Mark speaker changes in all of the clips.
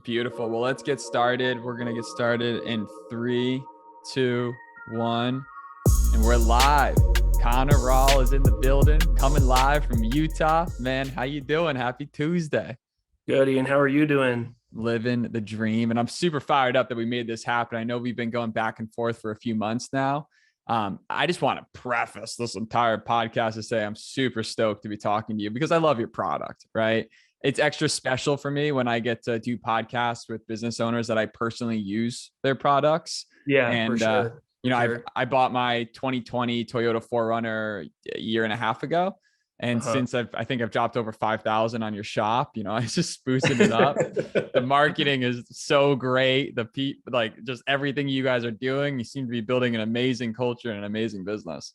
Speaker 1: Beautiful. Well, let's get started. We're going to get started in 3, 2, 1. And we're live. Connor Rawle is in the building, coming live from Utah. Man, how you doing? Happy Tuesday.
Speaker 2: Good, Ian. How are you doing?
Speaker 1: Living the dream. And I'm super fired up that we made this happen. I know we've been going back and forth for a few months now. I just want to preface this entire podcast to say I'm super stoked to be talking to you because I love your product, right? It's extra special for me when I get to do podcasts with business owners that I personally use their products.
Speaker 2: Yeah, for
Speaker 1: And,
Speaker 2: sure. For sure.
Speaker 1: I bought my 2020 Toyota 4Runner a year and a half ago. And
Speaker 2: Uh-huh.
Speaker 1: since I think I've dropped over 5,000 on your shop, I was just sprucing it up. The marketing is so great. Like just everything you guys are doing, you seem to be building an amazing culture and an amazing business.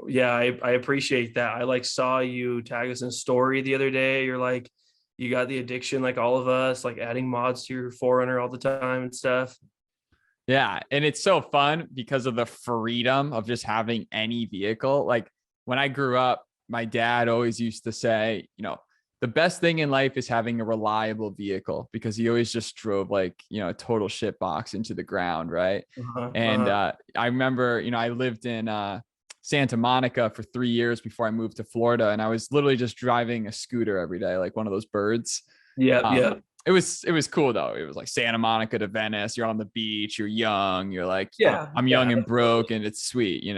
Speaker 2: Yeah, I appreciate that. I saw you tag us in a story the other day. You're like, you got the addiction like all of us, like adding mods to your 4Runner all the time and stuff.
Speaker 1: Yeah. And it's so fun because of the freedom of just having any vehicle. Like when I grew up, my dad always used to say, the best thing in life is having a reliable vehicle because he always just drove like, a total shit box into the ground. Right.
Speaker 2: Uh-huh.
Speaker 1: And
Speaker 2: Uh-huh.
Speaker 1: I remember, I lived in Santa Monica for 3 years before I moved to Florida. And I was literally just driving a scooter every day, like one of those birds.
Speaker 2: Yep,
Speaker 1: Um,
Speaker 2: yep.
Speaker 1: it was cool though. It was like Santa Monica to Venice. You're on the beach. You're young. You're like,
Speaker 2: Yeah,
Speaker 1: I'm young
Speaker 2: yeah,
Speaker 1: and broke,
Speaker 2: absolutely.
Speaker 1: and it's sweet.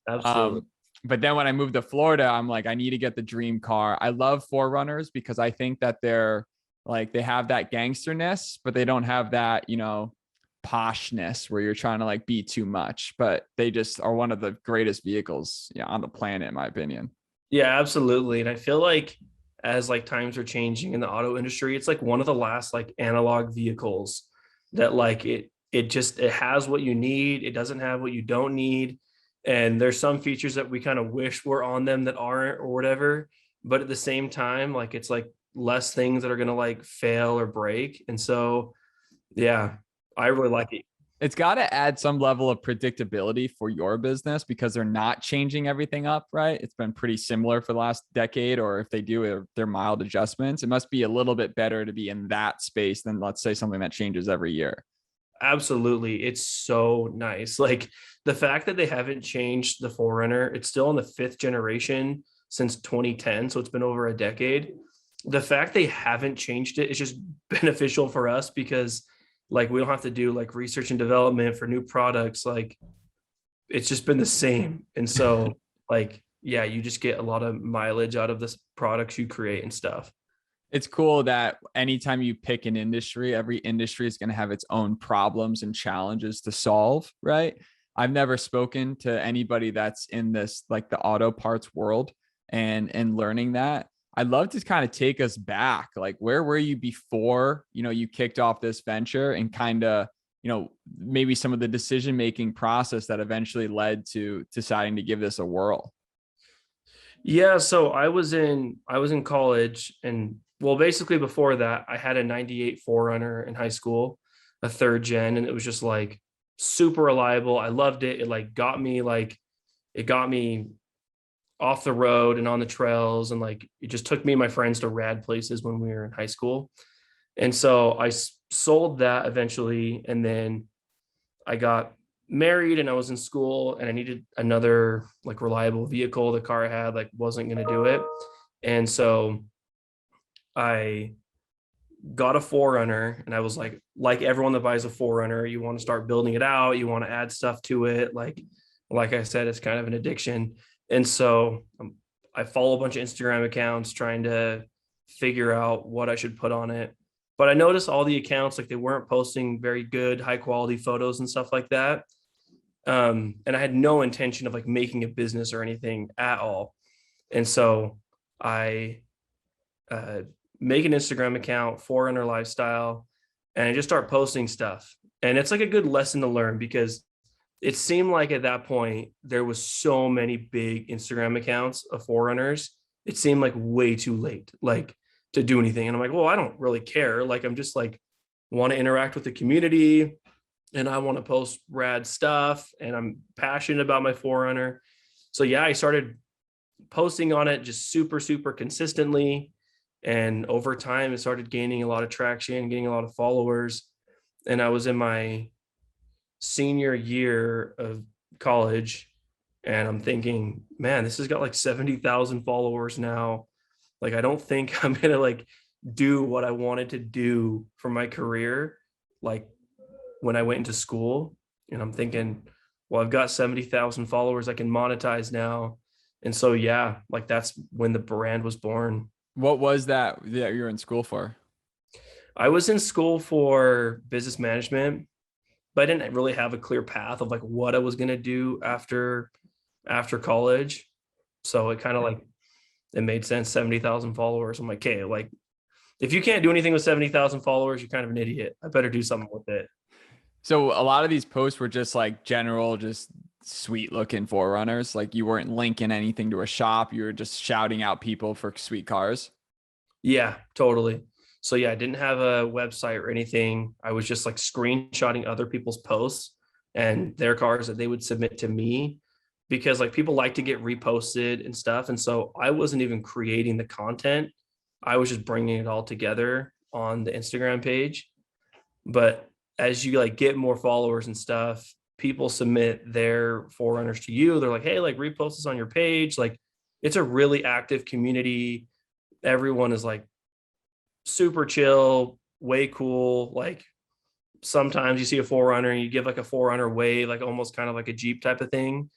Speaker 2: Absolutely.
Speaker 1: Um, but then when I moved to Florida, I'm like, I need to get the dream car. I love 4Runners because I think that they're like they have that gangsterness, but they don't have that, poshness where you're trying to like be too much. But they just are one of the greatest vehicles, on the planet, in my opinion.
Speaker 2: Yeah, absolutely. And I feel like as times are changing in the auto industry, it's like one of the last analog vehicles that it has what you need. It doesn't have what you don't need. And there's some features that we kind of wish were on them that aren't or whatever. But at the same time, it's like less things that are gonna fail or break. And so yeah, I really like it.
Speaker 1: It's got to add some level of predictability for your business because they're not changing everything up, right? It's been pretty similar for the last decade, or if they do, they're mild adjustments. It must be a little bit better to be in that space than, let's say, something that changes every year.
Speaker 2: Absolutely. It's so nice. Like the fact that they haven't changed the 4Runner, it's still in the fifth generation since 2010. So it's been over a decade. The fact they haven't changed it is just beneficial for us because we don't have to do research and development for new products. It's just been the same. And so yeah, you just get a lot of mileage out of the products you create and stuff.
Speaker 1: It's cool that anytime you pick an industry, every industry is going to have its own problems and challenges to solve, right? I've never spoken to anybody that's in this, like the auto parts world and learning that. I'd love to kind of take us back. Like, where were you before, you kicked off this venture and kind of, maybe some of the decision-making process that eventually led to deciding to give this a whirl?
Speaker 2: Yeah, so I was in college, and well, basically before that, I had a 98 4Runner in high school, a third gen, and it was just super reliable. I loved it. It got me off the road and on the trails, and it just took me and my friends to rad places when we were in high school. And so sold that eventually, and then I got married and I was in school and I needed another reliable vehicle. The car I had wasn't going to do it. And so I got a 4Runner, and I was like everyone that buys a 4Runner, you want to start building it out, you want to add stuff to it. Like I said, it's kind of an addiction. And so I follow a bunch of Instagram accounts trying to figure out what I should put on it. But I noticed all the accounts, they weren't posting very good, high quality photos and stuff like that. And I had no intention of making a business or anything at all. And so I uh, make an Instagram account, 4Runner Lifestyle, and I just start posting stuff. And it's a good lesson to learn because it seemed like at that point there was so many big Instagram accounts of 4Runners. It seemed way too late, to do anything. And I'm like, well, I don't really care. I'm just want to interact with the community, and I want to post rad stuff, and I'm passionate about my 4Runner. So yeah, I started posting on it just super, super consistently. And over time, it started gaining a lot of traction, getting a lot of followers. And I was in my senior year of college, and I'm thinking, man, this has got like 70,000 followers now. Like, I don't think I'm gonna like do what I wanted to do for my career, like when I went into school. And I'm thinking, well, I've got 70,000 followers, I can monetize now. And so, yeah, like that's when the brand was born.
Speaker 1: What was that you were in school for?
Speaker 2: I was in school for business management, but I didn't really have a clear path of like what I was going to do after college. So it kind of like it made sense. 70,000 followers. I'm like, okay, like if you can't do anything with 70,000 followers, you're kind of an idiot. I better do something with it.
Speaker 1: So a lot of these posts were just like general, just sweet looking 4Runners. Like you weren't linking anything to a shop. You were just shouting out people for sweet cars.
Speaker 2: Yeah, totally. So yeah, I didn't have a website or anything. I was just like screenshotting other people's posts and their cars that they would submit to me, because like people like to get reposted and stuff. And so I wasn't even creating the content. I was just bringing it all together on the Instagram page. But as you like get more followers and stuff, people submit their 4Runners to you. They're like, hey, like repost this on your page. Like it's a really active community. Everyone is like super chill, way cool. Like sometimes you see a 4Runner and you give like a 4Runner wave, like almost kind of like a Jeep type of thing.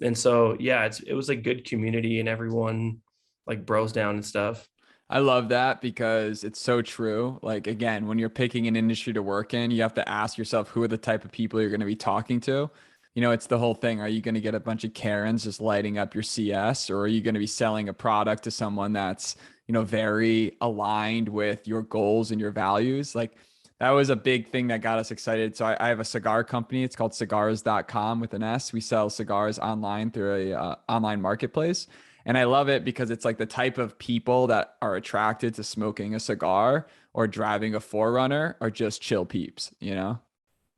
Speaker 2: And so yeah, it was a good community and everyone like bros down and stuff.
Speaker 1: I love that because it's so true. Like again, when you're picking an industry to work in, you have to ask yourself who are the type of people you're going to be talking to. You know, it's the whole thing. Are you going to get a bunch of Karens just lighting up your CS, or are you going to be selling a product to someone that's, you know, very aligned with your goals and your values? Like that was a big thing that got us excited. So I have a cigar company. It's called cigars.com with an S. We sell cigars online through a online marketplace. And I love it because it's like the type of people that are attracted to smoking a cigar or driving a 4Runner are just chill peeps, you know?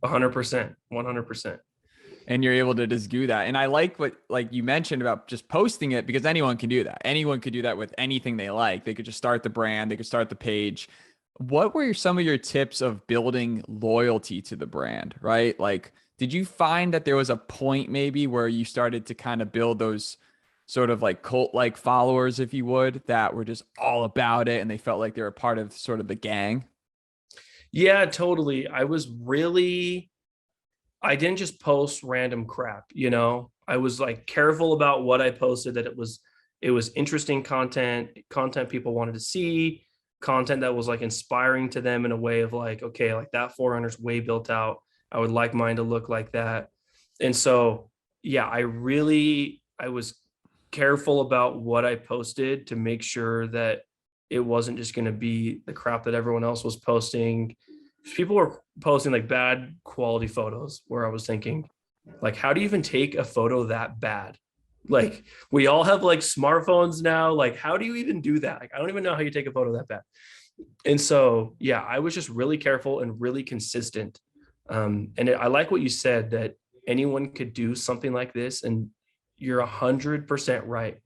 Speaker 2: 100%, 100%.
Speaker 1: And you're able to just do that. And I like what like you mentioned about just posting it, because anyone can do that. Anyone could do that with anything they like. They could just start the brand, they could start the page. What were some of your tips of building loyalty to the brand, right? Like, did you find that there was a point maybe where you started to kind of build those sort of like cult like followers, if you would, that were just all about it and they felt like they were part of sort of the gang?
Speaker 2: Yeah, totally. I didn't just post random crap, you know. I was like careful about what I posted, that it was interesting content people wanted to see, content that was like inspiring to them in a way of like, okay, like that 4Runner's way built out. I would like mine to look like that. And so, yeah, I was careful about what I posted to make sure that it wasn't just going to be the crap that everyone else was posting. People were posting like bad quality photos where I was thinking, like, how do you even take a photo that bad? Like, we all have like smartphones now. Like, how do you even do that? Like, I don't even know how you take a photo that bad. And so, yeah, I was just really careful and really consistent. I like what you said, that anyone could do something like this, and you're 100% right.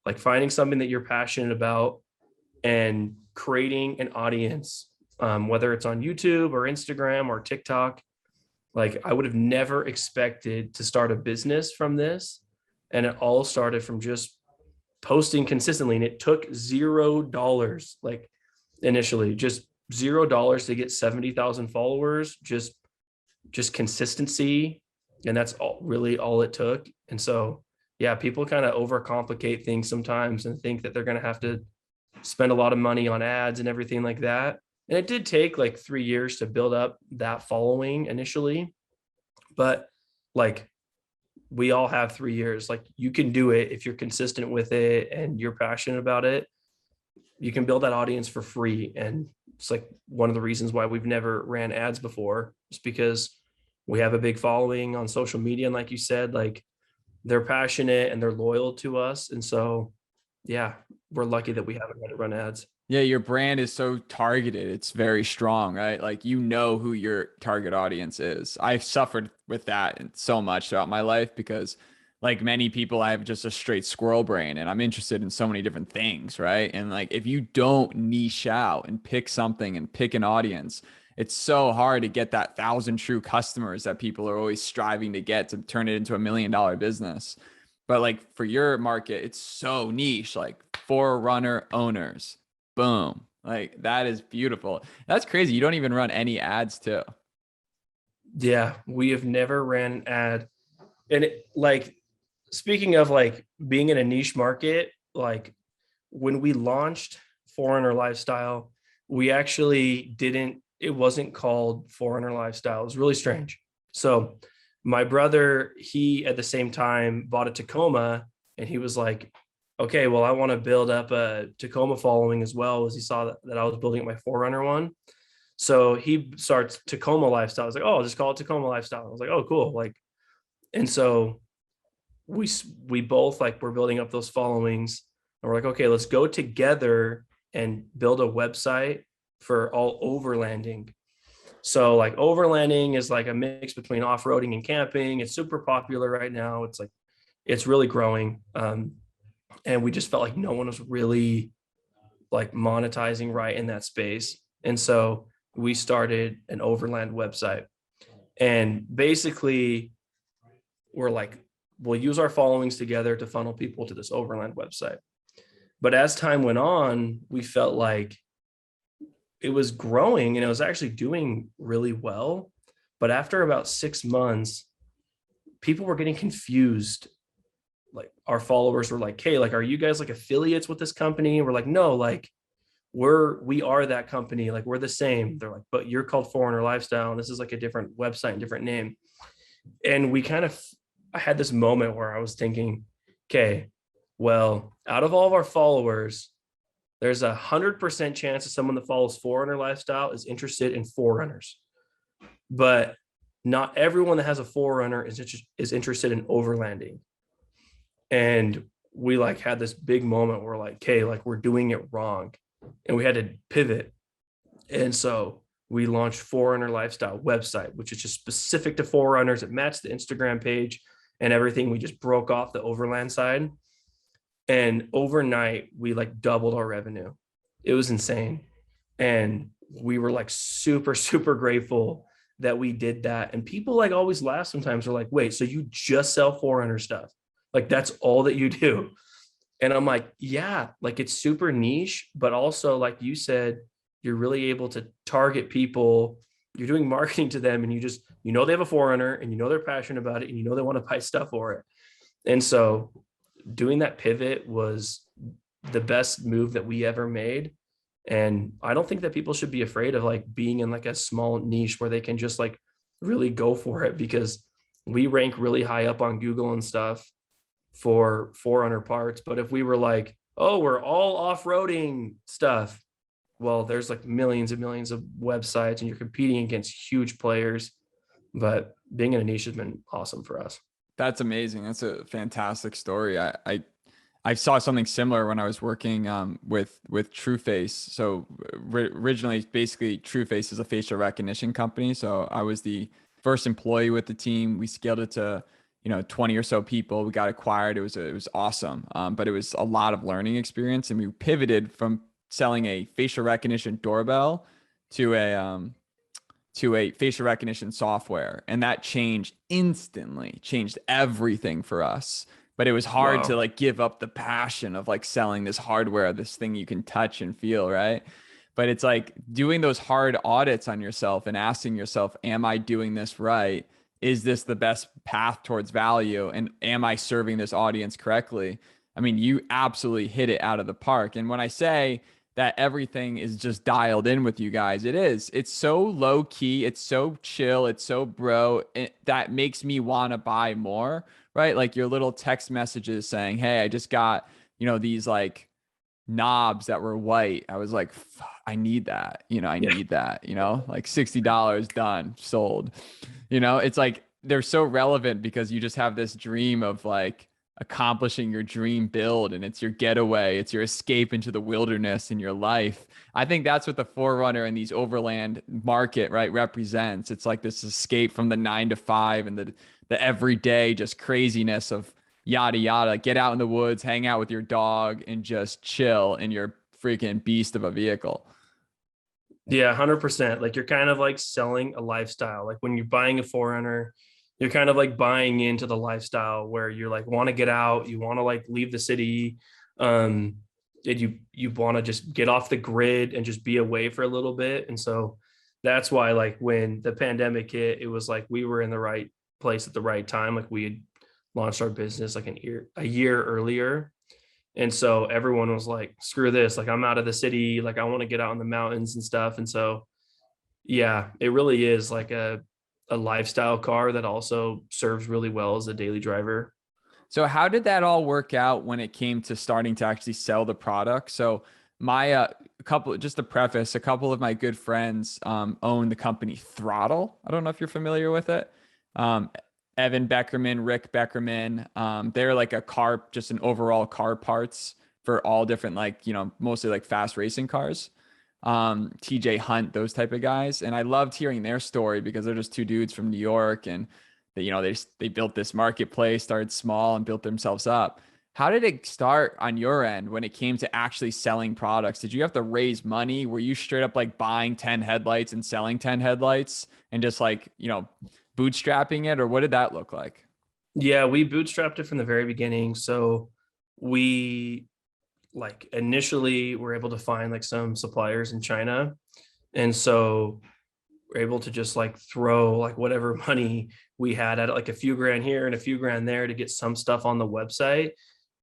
Speaker 2: Like finding something that you're passionate about and creating an audience, whether it's on YouTube or Instagram or TikTok. Like I would have never expected to start a business from this. And it all started from just posting consistently. And it took $0, like initially, just $0 to get 70,000 followers, just consistency. And that's really all it took. And so, yeah, people kind of overcomplicate things sometimes and think that they're going to have to spend a lot of money on ads and everything like that. And it did take like 3 years to build up that following initially, but like we all have 3 years. Like you can do it if you're consistent with it and you're passionate about it. You can build that audience for free. And it's like one of the reasons why we've never ran ads before, is because we have a big following on social media. And like you said, like they're passionate and they're loyal to us. And so, yeah, we're lucky that we haven't had to run ads.
Speaker 1: Yeah, your brand is so targeted. It's very strong, right? Like you know who your target audience is. I've suffered with that so much throughout my life because like many people, I have just a straight squirrel brain and I'm interested in so many different things, right? And like if you don't niche out and pick something and pick an audience, it's so hard to get that 1,000 true customers that people are always striving to get to turn it into $1 million business. But like for your market, it's so niche, like 4Runner owners. Boom. Like that is beautiful. That's crazy. You don't even run any ads too.
Speaker 2: Yeah, we have never ran an ad. And like, speaking of like being in a niche market, like when we launched 4Runner Lifestyle, we actually didn't, it wasn't called 4Runner Lifestyle. It was really strange. So my brother, he at the same time bought a Tacoma, and he was like, okay, well, I want to build up a Tacoma following as well, as he saw that I was building up my 4Runner one. So he starts Tacoma Lifestyle. I was like, oh, I'll just call it Tacoma Lifestyle. I was like, oh, cool. Like, and so we both like we're building up those followings, and we're like, okay, let's go together and build a website for all overlanding. So like overlanding is like a mix between off-roading and camping. It's super popular right now. It's like it's really growing. And we just felt like no one was really like monetizing right in that space. And so we started an overland website. And basically we're like, we'll use our followings together to funnel people to this overland website. But as time went on, we felt like it was growing and it was actually doing really well. But after about 6 months, people were getting confused. Like our followers were like, hey, like, are you guys like affiliates with this company? We're like, no, like we are that company. Like we're the same. They're like, but you're called 4Runner Lifestyle, and this is like a different website and different name. And we kind of, I had this moment where I was thinking, okay, well, out of all of our followers, there's 100% chance that someone that follows 4Runner Lifestyle is interested in 4Runners, but not everyone that has a 4Runner is interested in overlanding. And we like had this big moment where like, okay, like we're doing it wrong, and we had to pivot. And so we launched 4Runner Lifestyle website, which is just specific to 4Runners. It matched the Instagram page and everything. We just broke off the overland side. And overnight, we like doubled our revenue. It was insane. And we were like super, super grateful that we did that. And people like always laugh sometimes. They're like, wait, so you just sell 4Runner stuff? Like that's all that you do? And I'm like, yeah, like it's super niche, but also like you said, you're really able to target people. You're doing marketing to them, and you just, you know, they have a 4Runner, and you know they're passionate about it, and you know they want to buy stuff for it. And so doing that pivot was the best move that we ever made. And I don't think that people should be afraid of like being in like a small niche where they can just like really go for it, because we rank really high up on Google and stuff for 4Runner parts. But if we were like, oh, we're all off-roading stuff, well, there's like millions and millions of websites and you're competing against huge players. But being in a niche has been awesome for us.
Speaker 1: That's amazing. That's a fantastic story. I saw something similar when I was working with TrueFace. So originally, basically, TrueFace is a facial recognition company. So I was the first employee with the team. We scaled it to 20 or so people. We got acquired. It was awesome, but it was a lot of learning experience, and we pivoted from selling a facial recognition doorbell to a facial recognition software. And that changed instantly, changed everything for us. But it was hard to
Speaker 2: Wow.
Speaker 1: like give up the passion of like selling this hardware, this thing you can touch and feel, right? But it's like doing those hard audits on yourself and asking yourself, am I doing this right? Is this the best path towards value? And am I serving this audience correctly? I mean, you absolutely hit it out of the park. And when I say that everything is just dialed in with you guys, it is. It's so low key. It's so chill. It's so bro. That makes me want to buy more, right? Like your little text messages saying, hey, I just got, these like knobs that were white. I was like, I need that. I
Speaker 2: Yeah.
Speaker 1: need that, like $60 done, sold. It's like they're so relevant because you just have this dream of like accomplishing your dream build, and it's your getaway, it's your escape into the wilderness in your life. I think that's what the 4Runner and these overland market, right, represents. It's like this escape from the 9 to 5 and the everyday just craziness of yada yada. Get out in the woods, hang out with your dog, and just chill in your freaking beast of a vehicle.
Speaker 2: Yeah, 100%. Like you're kind of like selling a lifestyle. Like when you're buying a 4Runner, you're kind of like buying into the lifestyle where you're like want to get out, you want to like leave the city, um, and you want to just get off the grid and just be away for a little bit. And so that's why like when the pandemic hit, it was like we were in the right place at the right time. Like we had launched our business like a year earlier. And so everyone was like, screw this, like I'm out of the city, like I want to get out in the mountains and stuff. And so yeah, it really is like a lifestyle car that also serves really well as a daily driver.
Speaker 1: So how did that all work out when it came to starting to actually sell the product? So my a couple, just to preface, a couple of my good friends own the company Throttle. I don't know if you're familiar with it. Um, Evan Beckerman, Rick Beckerman. They're like a car, just an overall car parts for all different, like, you know, mostly like fast racing cars. TJ Hunt, those type of guys. And I loved hearing their story because they're just two dudes from New York, and they, you know, they built this marketplace, started small and built themselves up. How did it start on your end when it came to actually selling products? Did you have to raise money? Were you straight up like buying 10 headlights and selling 10 headlights and just like, you know, bootstrapping it, or what did that look like?
Speaker 2: Yeah, we bootstrapped it from the very beginning. So we like initially were able to find like some suppliers in China. And so we're able to just like throw like whatever money we had at it, like a few grand here and a few grand there to get some stuff on the website.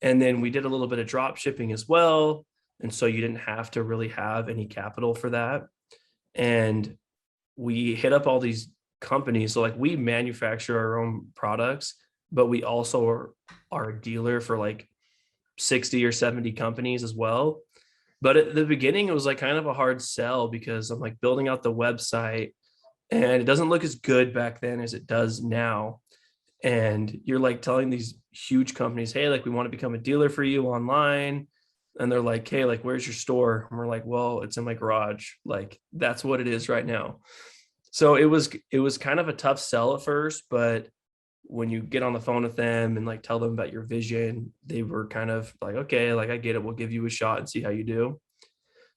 Speaker 2: And then we did a little bit of drop shipping as well. And so you didn't have to really have any capital for that. And we hit up all these companies. So like we manufacture our own products, but we also are a dealer for like 60 or 70 companies as well. But at the beginning, it was like kind of a hard sell because I'm like building out the website and it doesn't look as good back then as it does now. And you're like telling these huge companies, hey, like we want to become a dealer for you online. And they're like, hey, like, where's your store? And we're like, well, it's in my garage. Like, that's what it is right now. So it was kind of a tough sell at first, but when you get on the phone with them and like tell them about your vision, they were kind of like, okay, like I get it. We'll give you a shot and see how you do.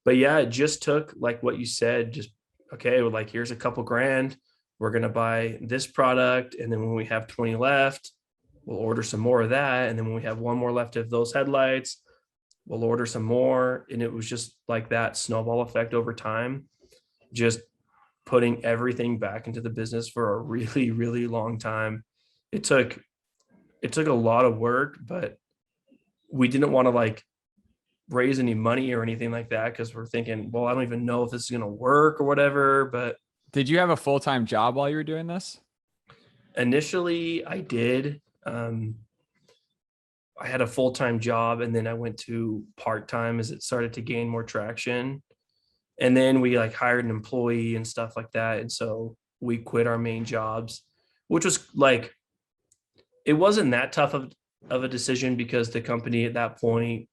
Speaker 2: But yeah, it just took like what you said, just okay, well, like here's a couple grand. We're gonna buy this product. And then when we have 20 left, we'll order some more of that. And then when we have one more left of those headlights, we'll order some more. And it was just like that snowball effect over time, just putting everything back into the business for a really, really long time. It took a lot of work, but we didn't want to like raise any money or anything like that because we're thinking, well, I don't even know if this is going to work or whatever. But
Speaker 1: Did you have a full-time job while you were doing this?
Speaker 2: initially, I did. I had a full-time job and then I went to part-time as it started to gain more traction. And then we like hired an employee and stuff like that. And so we quit our main jobs, which was like, it wasn't that tough of a decision because the company at that point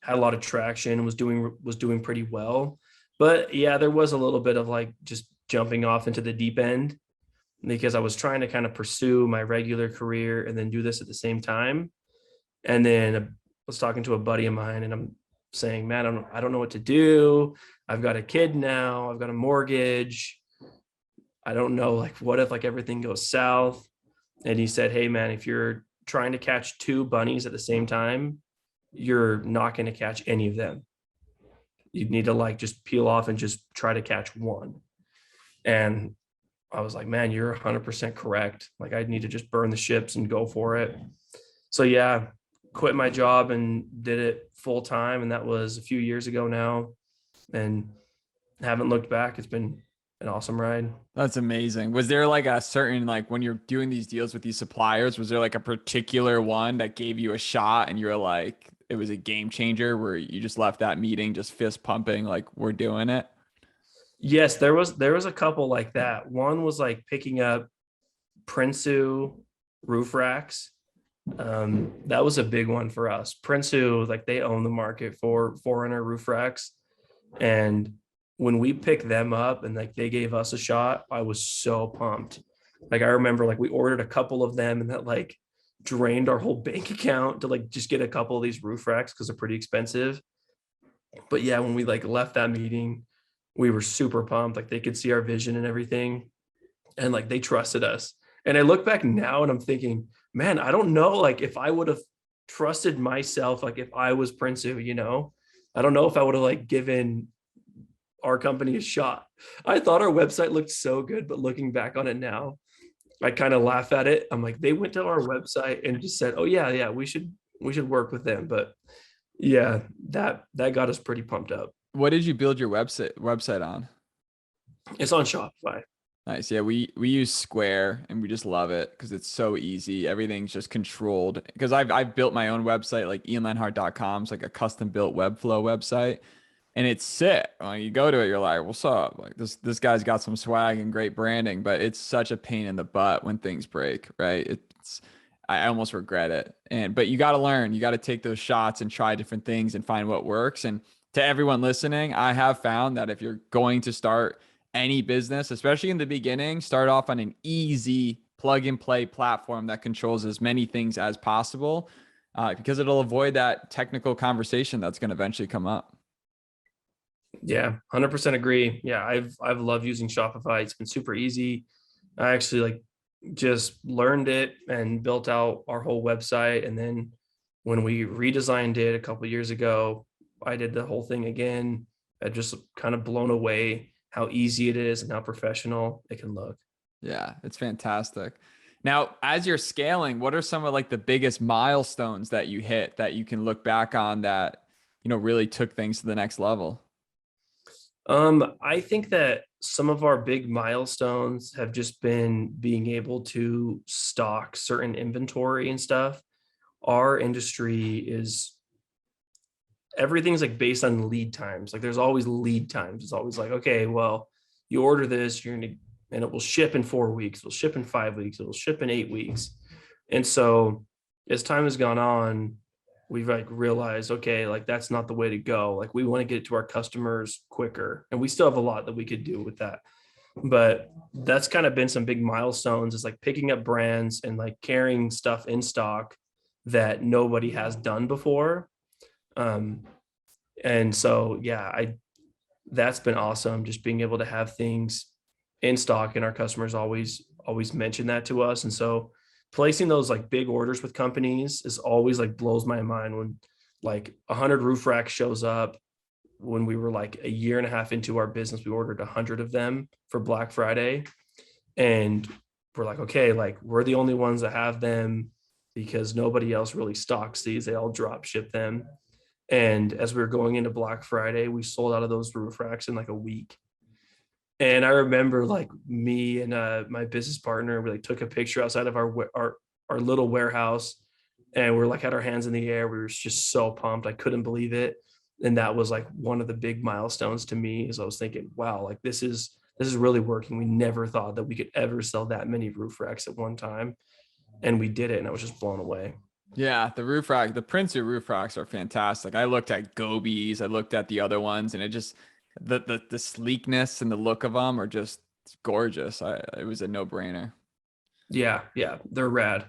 Speaker 2: had a lot of traction, was doing pretty well. But yeah, there was a little bit of like just jumping off into the deep end because I was trying to kind of pursue my regular career and then do this at the same time. And then I was talking to a buddy of mine and I'm saying, man, I don't know what to do. I've got a kid now. I've got a mortgage. I don't know, like, what if like everything goes south? And he said, hey, man, if you're trying to catch two bunnies at the same time, you're not going to catch any of them. You need to like just peel off and just try to catch one. And I was like, man, you're 100% correct. Like I need to just burn the ships and go for it. So yeah, quit my job and did it full time. And that was a few years ago now and haven't looked back. It's been an awesome ride.
Speaker 1: That's amazing. Was there like a certain, like when you're doing these deals with these suppliers, was there like a particular one that gave you a shot and you're like, it was a game changer where you just left that meeting just fist pumping, like we're doing it?
Speaker 2: Yes, there was a couple like that. One was like picking up Prinsu roof racks. That was a big one for us. Prinsu, like they own the market for 4Runner roof racks. And when we picked them up and like they gave us a shot, I was so pumped. Like I remember like we ordered a couple of them and that like drained our whole bank account to like just get a couple of these roof racks because they're pretty expensive. But yeah, when we like left that meeting, we were super pumped. Like they could see our vision and everything, and like they trusted us. And I look back now and I'm thinking, man, I don't know, like if I would have trusted myself, like if I was Prinsu, I don't know if I would have like given our company a shot. I thought our website looked so good, but looking back on it now, I kind of laugh at it. I'm like, they went to our website and just said, "Oh yeah, we should work with them." But yeah, that got us pretty pumped up.
Speaker 1: What did you build your website on?
Speaker 2: It's on Shopify.
Speaker 1: Nice. Yeah, we use Square and we just love it because it's so easy. Everything's just controlled. Because I've built my own website, like ianlenhart.com. It's like a custom built Webflow website. And it's sick. When you go to it, you're like, what's up? Like this guy's got some swag and great branding, but it's such a pain in the butt when things break, right? I almost regret it. But you got to learn. You got to take those shots and try different things and find what works. And to everyone listening, I have found that if you're going to start any business, especially in the beginning, start off on an easy plug and play platform that controls as many things as possible, because it'll avoid that technical conversation that's going to eventually come up.
Speaker 2: Yeah, 100% agree. Yeah, I've loved using Shopify. It's been super easy. I actually like just learned it and built out our whole website. And then when we redesigned it a couple of years ago, I did the whole thing again. I just kind of blown away how easy it is and how professional it can look.
Speaker 1: Yeah, it's fantastic. Now, as you're scaling, what are some of like the biggest milestones that you hit that you can look back on that, really took things to the next level?
Speaker 2: I think that some of our big milestones have just been being able to stock certain inventory and stuff. Our industry is everything's like based on lead times. Like there's always lead times. It's always like, okay, well, you order this, and it will ship in 4 weeks, it'll ship in 5 weeks, it'll ship in 8 weeks. And so as time has gone on, we've like realized, okay, like that's not the way to go. Like we want to get it to our customers quicker, and we still have a lot that we could do with that. But that's kind of been some big milestones, is like picking up brands and like carrying stuff in stock that nobody has done before. And so, yeah, that's been awesome. Just being able to have things in stock, and our customers always mention that to us. And so placing those like big orders with companies is always like blows my mind when like 100 roof racks shows up. When we were like a year and a half into our business, we ordered 100 of them for Black Friday. And we're like, okay, like we're the only ones that have them because nobody else really stocks these. They all drop ship them. And as we were going into Black Friday, we sold out of those roof racks in like a week. And I remember like me and my business partner, we like took a picture outside of our little warehouse, and we're like had our hands in the air. We were just so pumped. I couldn't believe it. And that was like one of the big milestones to me, is I was thinking, wow, like this is really working. We never thought that we could ever sell that many roof racks at one time. And we did it, and I was just blown away.
Speaker 1: Yeah, the Prinsu roof racks are fantastic. I looked at Gobies, I looked at the other ones, and it just the sleekness and the look of them are just gorgeous. It was a no-brainer.
Speaker 2: Yeah, they're rad.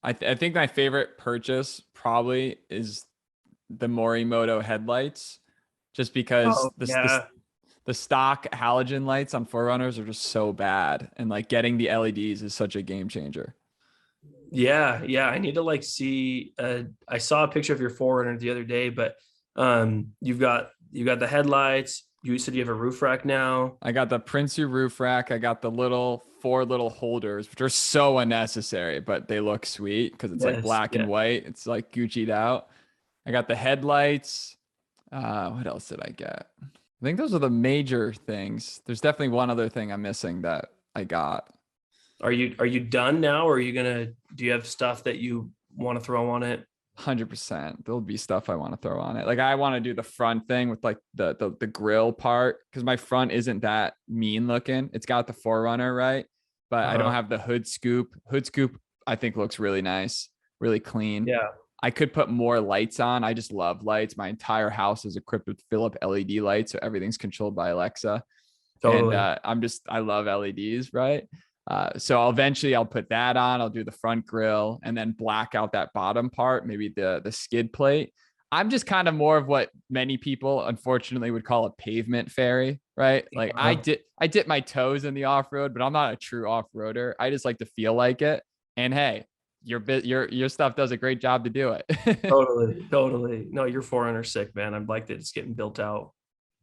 Speaker 1: I think my favorite purchase probably is the Morimoto headlights, just because the stock halogen lights on 4Runners are just so bad, and like getting the LEDs is such a game changer.
Speaker 2: Yeah. I need to like see. I saw a picture of your 4Runner the other day, but you've got the headlights. You said you have a roof rack now.
Speaker 1: I got the Prinsu roof rack. I got the four little holders, which are so unnecessary, but they look sweet because it's like black and white. It's like Gucci'd out. I got the headlights. What else did I get? I think those are the major things. There's definitely one other thing I'm missing that I got.
Speaker 2: Are you done now, or do you have stuff that you want to throw on it?
Speaker 1: 100%. There'll be stuff I want to throw on it. Like I want to do the front thing with like the grill part, because my front isn't that mean looking. It's got the 4Runner, right? But I don't have the hood scoop. Hood scoop I think looks really nice, really clean.
Speaker 2: Yeah.
Speaker 1: I could put more lights on. I just love lights. My entire house is equipped with Philips LED lights, so everything's controlled by Alexa. Totally. And I love LEDs, right? So I'll put that on. I'll do the front grill and then black out that bottom part, maybe the skid plate. I'm just kind of more of what many people unfortunately would call a pavement fairy, right? Like I dip my toes in the off-road, but I'm not a true off-roader. I just like to feel like it. And hey, your stuff does a great job to do it.
Speaker 2: Totally. No, your 4Runner sick, man. I'm like that it's getting built out.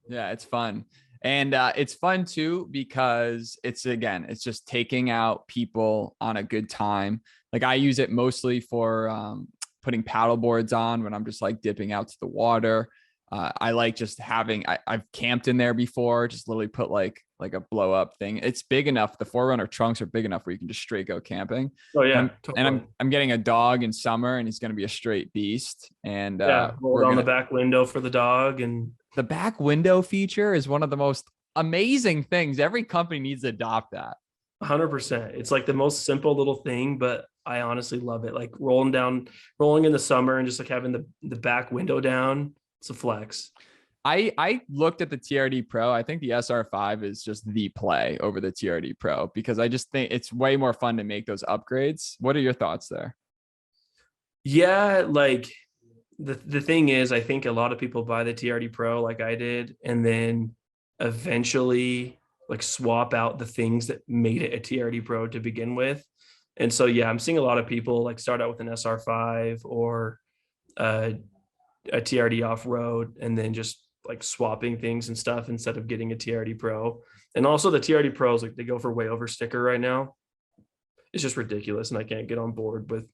Speaker 1: Yeah, it's fun. And it's fun too because it's just taking out people on a good time. Like I use it mostly for putting paddle boards on when I'm just like dipping out to the water. I like just I've camped in there before, just literally put like a blow up thing. It's big enough. The 4Runner trunks are big enough where you can just straight go camping.
Speaker 2: Oh yeah,
Speaker 1: I'm getting a dog in summer and he's going to be a straight beast. And
Speaker 2: roll down the back window for the dog. And
Speaker 1: the back window feature is one of the most amazing things. Every company needs to adopt that.
Speaker 2: 100%. It's like the most simple little thing, but I honestly love it. Like rolling in the summer and just like having the back window down. It's a flex.
Speaker 1: I looked at the TRD Pro. I think the SR5 is just the play over the TRD Pro because I just think it's way more fun to make those upgrades. What are your thoughts there?
Speaker 2: Yeah, like the thing is, I think a lot of people buy the TRD Pro like I did, and then eventually like swap out the things that made it a TRD Pro to begin with. And so, yeah, I'm seeing a lot of people like start out with an SR5 or a TRD off-road and then just like swapping things and stuff instead of getting a TRD Pro. And also the TRD Pros, like they go for way over sticker right now. It's just ridiculous. And I can't get on board with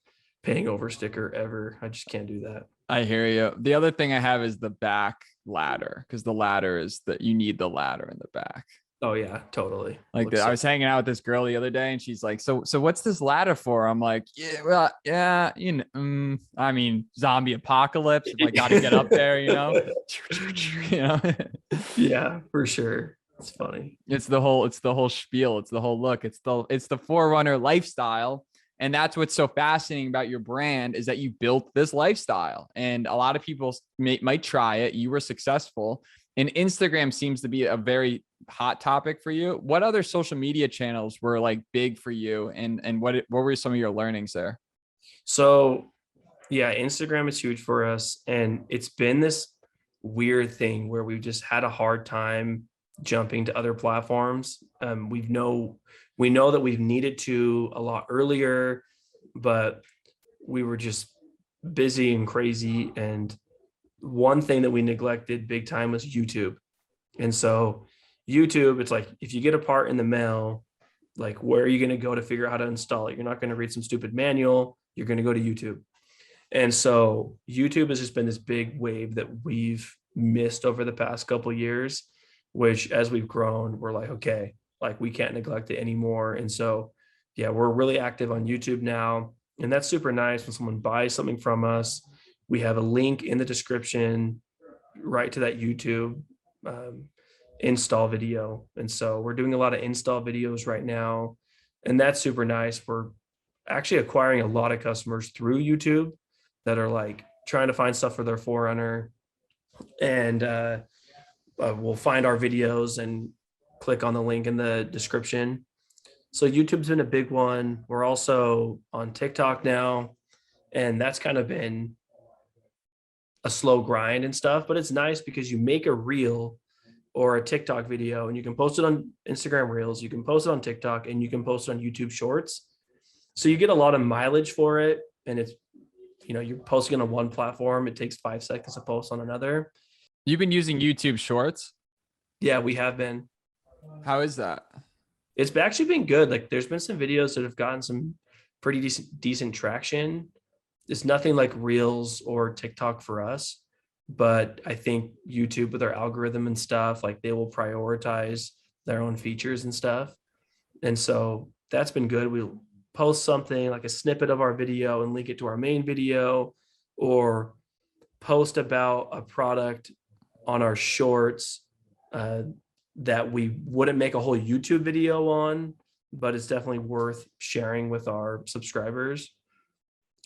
Speaker 2: paying over sticker ever. I just can't do that.
Speaker 1: I hear you. The other thing I have is the back ladder because the ladder is that you need the ladder in the back.
Speaker 2: Oh yeah, totally.
Speaker 1: Like I was hanging out with this girl the other day and she's like, so what's this ladder for? I'm like, yeah, well, yeah, I mean, zombie apocalypse. If I got to get up there, you know.
Speaker 2: Yeah, for sure. It's funny.
Speaker 1: It's the whole spiel. It's the whole look. It's the 4Runner lifestyle. And that's what's so fascinating about your brand is that you built this lifestyle. And a lot of people might try it. You were successful. And Instagram seems to be a very hot topic for you. What other social media channels were like big for you? And what were some of your learnings there?
Speaker 2: So yeah, Instagram is huge for us. And it's been this weird thing where we've just had a hard time jumping to other platforms. We know that we've needed to a lot earlier, but we were just busy and crazy. And one thing that we neglected big time was YouTube. And so YouTube, it's like, if you get a part in the mail, like where are you going to go to figure out how to install it? You're not going to read some stupid manual. You're going to go to YouTube. And so YouTube has just been this big wave that we've missed over the past couple of years, which as we've grown, we're like, okay, like we can't neglect it anymore. And so, yeah, we're really active on YouTube now. And that's super nice when someone buys something from us. We have a link in the description right to that YouTube install video. And so we're doing a lot of install videos right now. And that's super nice. We're actually acquiring a lot of customers through YouTube that are like trying to find stuff for their 4Runner. And we'll find our videos and click on the link in the description. So YouTube's been a big one. We're also on TikTok now. And that's kind of been a slow grind and stuff, but it's nice because you make a reel or a TikTok video and you can post it on Instagram Reels, you can post it on TikTok, and you can post it on YouTube Shorts. So you get a lot of mileage for it. And it's, you're posting on one platform. It takes 5 seconds to post on another.
Speaker 1: You've been using YouTube Shorts?
Speaker 2: Yeah, we have been.
Speaker 1: How is that?
Speaker 2: It's actually been good. Like there's been some videos that have gotten some pretty decent traction. It's nothing like Reels or TikTok for us, but I think YouTube with our algorithm and stuff, like they will prioritize their own features and stuff. And so that's been good. We'll post something like a snippet of our video and link it to our main video, or post about a product on our shorts that we wouldn't make a whole YouTube video on, but it's definitely worth sharing with our subscribers.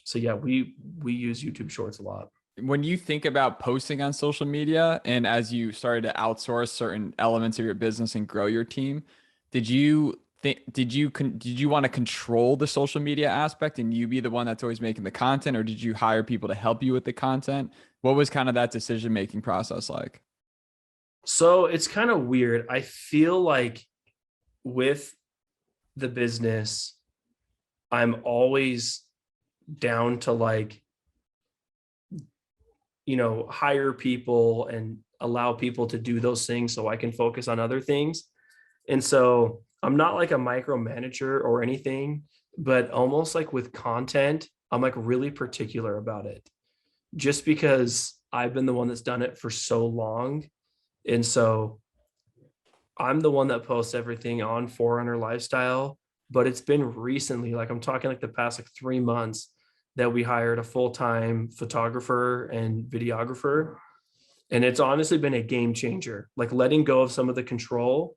Speaker 2: So yeah, we use YouTube Shorts a lot.
Speaker 1: When you think about posting on social media and as you started to outsource certain elements of your business and grow your team, did you did you want to control the social media aspect and you be the one that's always making the content, or did you hire people to help you with the content? What was kind of that decision making process like?
Speaker 2: So it's kind of weird. I feel like with the business, I'm always down to like, hire people and allow people to do those things so I can focus on other things. And so I'm not like a micromanager or anything, but almost like with content, I'm like really particular about it just because I've been the one that's done it for so long. And so I'm the one that posts everything on 4Runner Lifestyle, but it's been recently, like I'm talking like the past like 3 months, that we hired a full-time photographer and videographer. And it's honestly been a game changer, like letting go of some of the control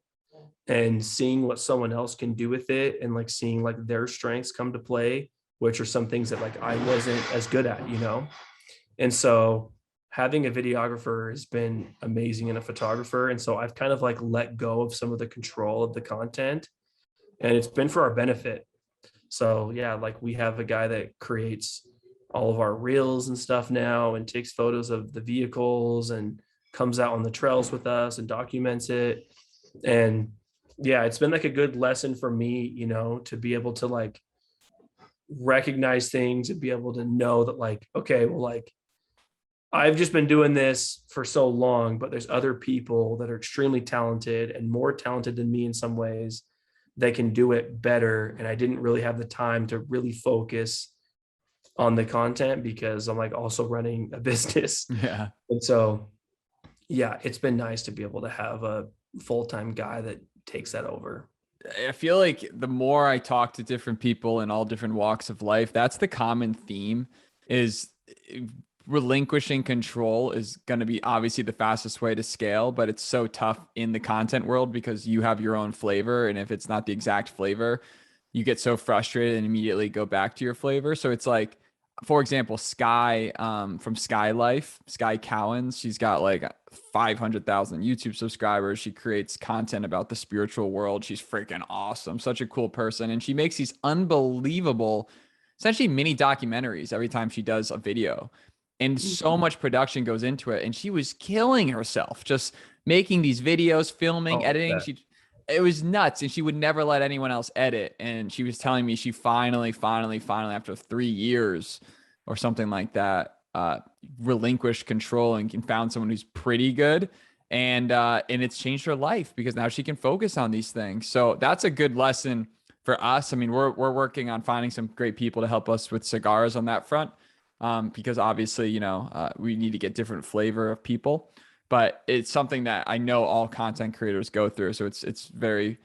Speaker 2: and seeing what someone else can do with it, and like seeing like their strengths come to play, which are some things that like I wasn't as good at. And so having a videographer has been amazing, and a photographer. And so I've kind of like let go of some of the control of the content, and it's been for our benefit. So yeah, like we have a guy that creates all of our reels and stuff now and takes photos of the vehicles and comes out on the trails with us and documents it. And yeah, it's been like a good lesson for me, to be able to like recognize things and be able to know that like, okay, well, like I've just been doing this for so long, but there's other people that are extremely talented and more talented than me in some ways that can do it better. And I didn't really have the time to really focus on the content because I'm like also running a business.
Speaker 1: Yeah.
Speaker 2: And so, yeah, it's been nice to be able to have a full-time guy that takes that over.
Speaker 1: I feel like the more I talk to different people in all different walks of life, that's the common theme is relinquishing control is going to be obviously the fastest way to scale, but it's so tough in the content world because you have your own flavor. And if it's not the exact flavor, you get so frustrated and immediately go back to your flavor. So it's like, for example, Sky from Sky Life, Sky Cowens, she's got like 500,000 YouTube subscribers. She creates content about the spiritual world. She's freaking awesome. Such a cool person. And she makes these unbelievable, essentially mini documentaries every time she does a video. And so much production goes into it. And she was killing herself just making these videos, filming,
Speaker 2: Oh,
Speaker 1: editing.
Speaker 2: yeah.
Speaker 1: It was nuts. And she would never let anyone else edit. And she was telling me she finally, after 3 years or something like that, relinquished control and found someone who's pretty good. And it's changed her life because now she can focus on these things. So that's a good lesson for us. I mean, we're working on finding some great people to help us with cigars on that front. Because obviously, we need to get different flavor of people, but it's something that I know all content creators go through. So it's very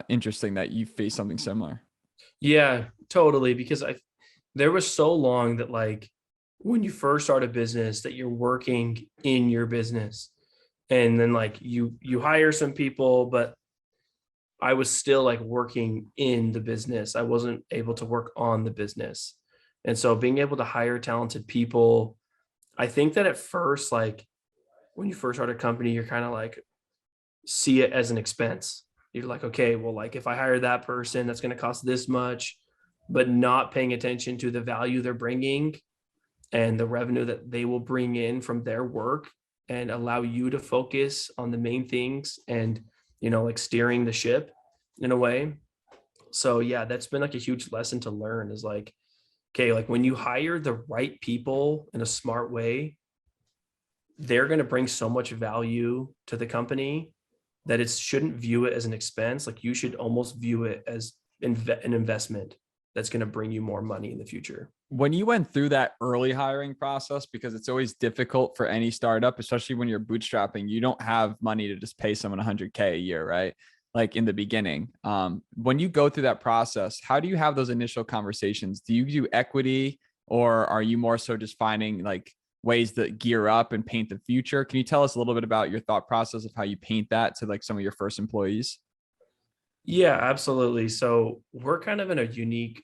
Speaker 1: interesting that you face something similar.
Speaker 2: Yeah, totally. Because there was so long that like when you first start a business that you're working in your business, and then like you hire some people, but I was still like working in the business. I wasn't able to work on the business. And so being able to hire talented people, I think that at first, like when you first start a company, you're kind of like see it as an expense. You're like, okay, well, like if I hire that person, that's going to cost this much, but not paying attention to the value they're bringing and the revenue that they will bring in from their work, and allow you to focus on the main things and, like steering the ship in a way. So yeah, that's been like a huge lesson to learn is like, okay, like when you hire the right people in a smart way, they're going to bring so much value to the company that it shouldn't view it as an expense. Like you should almost view it as an investment that's going to bring you more money in the future.
Speaker 1: When you went through that early hiring process, because it's always difficult for any startup, especially when you're bootstrapping, you don't have money to just pay someone 100K a year, right? Like in the beginning. When you go through that process, how do you have those initial conversations? Do you do equity, or are you more so just finding like ways to gear up and paint the future? Can you tell us a little bit about your thought process of how you paint that to like some of your first employees?
Speaker 2: Yeah, absolutely. So we're kind of in a unique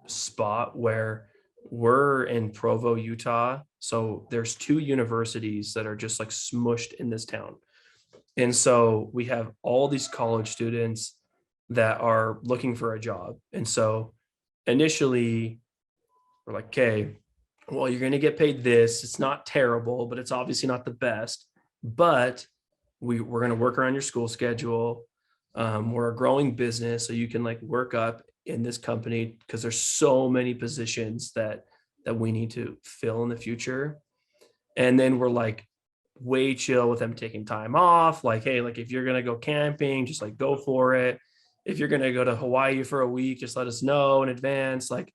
Speaker 2: spot where we're in Provo, Utah. So there's two universities that are just like smushed in this town. And so we have all these college students that are looking for a job. And so initially we're like, okay, well, you're going to get paid this. It's not terrible, but it's obviously not the best. But we're going to work around your school schedule. We're a growing business, so you can like work up in this company because there's so many positions that we need to fill in the future. And then we're like way chill with them taking time off. Like, hey, like if you're going to go camping, just like go for it. If you're going to go to Hawaii for a week, just let us know in advance. Like,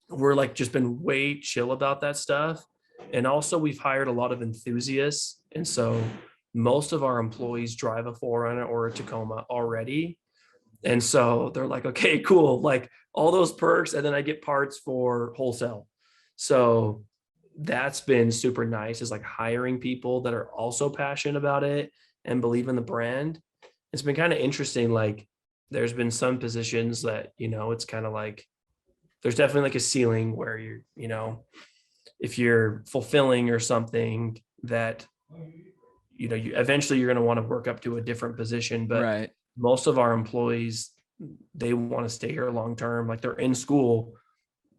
Speaker 2: we're like just been way chill about that stuff. And also we've hired a lot of enthusiasts. And so most of our employees drive a 4Runner or a Tacoma already. And so they're like, okay, cool. Like all those perks. And then I get parts for wholesale. So that's been super nice, is like hiring people that are also passionate about it and believe in the brand. It's been kind of interesting. Like there's been some positions that, it's kind of like, there's definitely like a ceiling where you're, if you're fulfilling or something that, you eventually you're going to want to work up to a different position. But
Speaker 1: Right.
Speaker 2: most of our employees, they want to stay here long term. Like they're in school,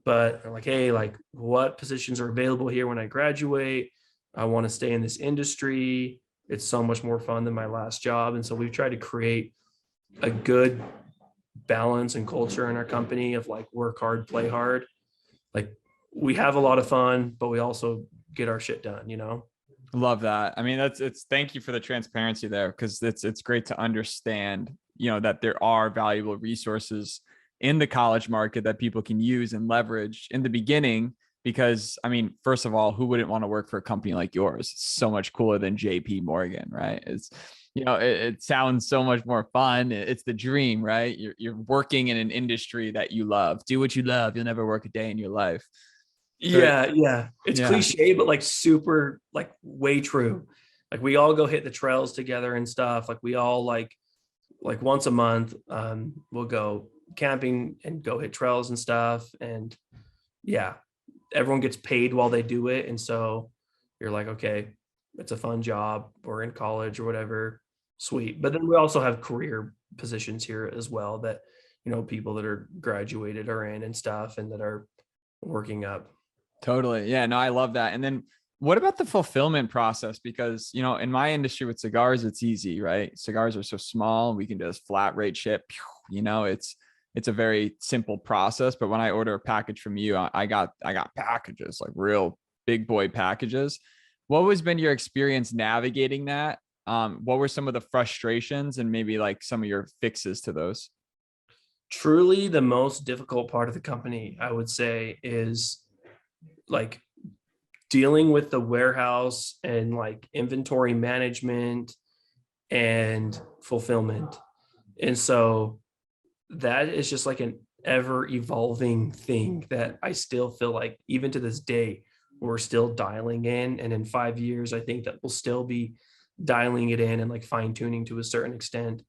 Speaker 2: but they're like, hey, like what positions are available here when I graduate? I want to stay in this industry. It's so much more fun than my last job. And so we've tried to create a good balance and culture in our company of like work hard, play hard. Like we have a lot of fun, but we also get our shit done.
Speaker 1: Love that. I mean, it's thank you for the transparency there, because it's great to understand, that there are valuable resources in the college market that people can use and leverage in the beginning. Because I mean, first of all, who wouldn't want to work for a company like yours? It's so much cooler than JP Morgan, right? It sounds so much more fun. It's the dream, right? You're working in an industry that you love. Do what you love. You'll never work a day in your life. So,
Speaker 2: Yeah. It's
Speaker 1: yeah.
Speaker 2: cliche, but like super, like way true. Like we all go hit the trails together and stuff. Like we all like once a month, we'll go camping and go hit trails and stuff. And yeah, everyone gets paid while they do it. And so you're like, okay, it's a fun job. We're in college or whatever. Sweet. But then we also have career positions here as well that, people that are graduated are in and stuff and that are working up.
Speaker 1: Totally. Yeah, no, I love that. And then what about the fulfillment process? Because, in my industry with cigars, it's easy, right? Cigars are so small. We can just flat rate ship. It's a very simple process. But when I order a package from you, I got packages, like real big boy packages. What has been your experience navigating that? What were some of the frustrations and maybe like some of your fixes to those?
Speaker 2: Truly the most difficult part of the company, I would say, is like dealing with the warehouse and like inventory management and fulfillment. And so that is just like an ever evolving thing that I still feel like even to this day, we're still dialing in. And in 5 years, I think that we'll still be dialing it in and like fine tuning to a certain extent.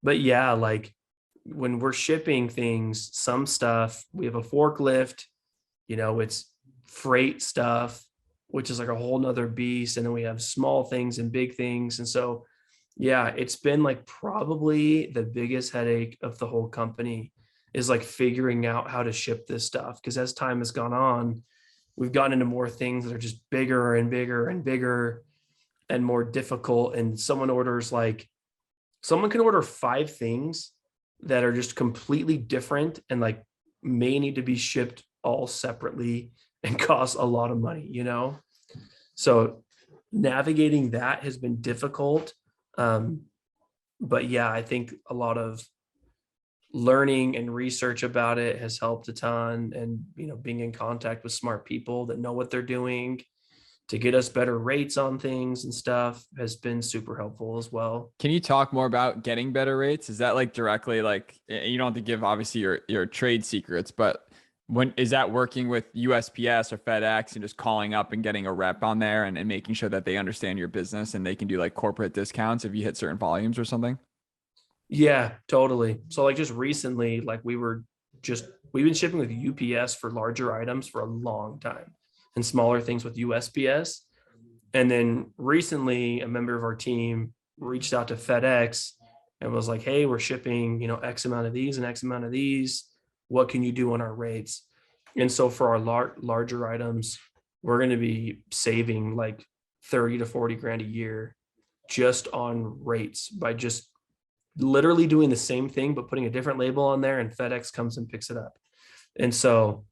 Speaker 2: But yeah, like when we're shipping things, some stuff, we have a forklift, it's freight stuff, which is like a whole nother beast. And then we have small things and big things. And so, yeah, it's been like probably the biggest headache of the whole company is like figuring out how to ship this stuff. Because as time has gone on, we've gotten into more things that are just bigger and bigger and bigger and more difficult. And someone can order 5 things that are just completely different and like may need to be shipped all separately and cost a lot of money. So navigating that has been difficult. But yeah, I think a lot of learning and research about it has helped a ton, and being in contact with smart people that know what they're doing to get us better rates on things and stuff has been super helpful as well.
Speaker 1: Can you talk more about getting better rates? Is that like directly, like, you don't have to give obviously your trade secrets, but when is that working with USPS or FedEx and just calling up and getting a rep on there and making sure that they understand your business and they can do like corporate discounts if you hit certain volumes or something?
Speaker 2: Yeah, totally. So like just recently, like we've been shipping with UPS for larger items for a long time and smaller things with USPS. And then recently a member of our team reached out to FedEx and was like, hey, we're shipping, X amount of these and X amount of these. What can you do on our rates? And so for our larger items, we're going to be saving like 30 to 40 grand a year just on rates by just literally doing the same thing, but putting a different label on there, and FedEx comes and picks it up. And so,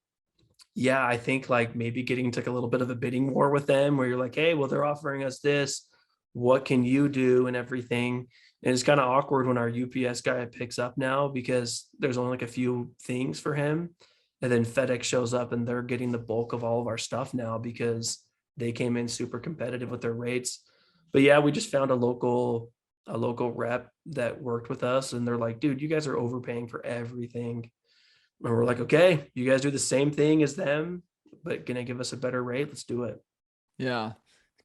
Speaker 2: yeah, I think like maybe getting into like a little bit of a bidding war with them where you're like, hey, well, they're offering us this. What can you do and everything? And it's kind of awkward when our UPS guy picks up now because there's only like a few things for him. And then FedEx shows up and they're getting the bulk of all of our stuff now because they came in super competitive with their rates. But yeah, we just found a local rep that worked with us, and they're like, dude, you guys are overpaying for everything. And we're like, okay, you guys do the same thing as them, but gonna give us a better rate. Let's do it.
Speaker 1: Yeah.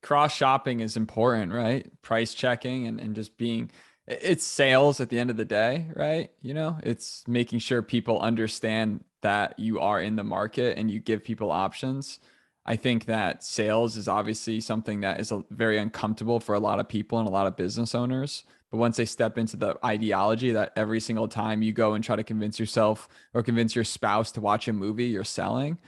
Speaker 1: Cross shopping is important, right? Price checking and just being, it's sales at the end of the day, right? It's making sure people understand that you are in the market and you give people options. I think that sales is obviously something that is very uncomfortable for a lot of people and a lot of business owners. But once they step into the ideology that every single time you go and try to convince yourself or convince your spouse to watch a movie, you're selling.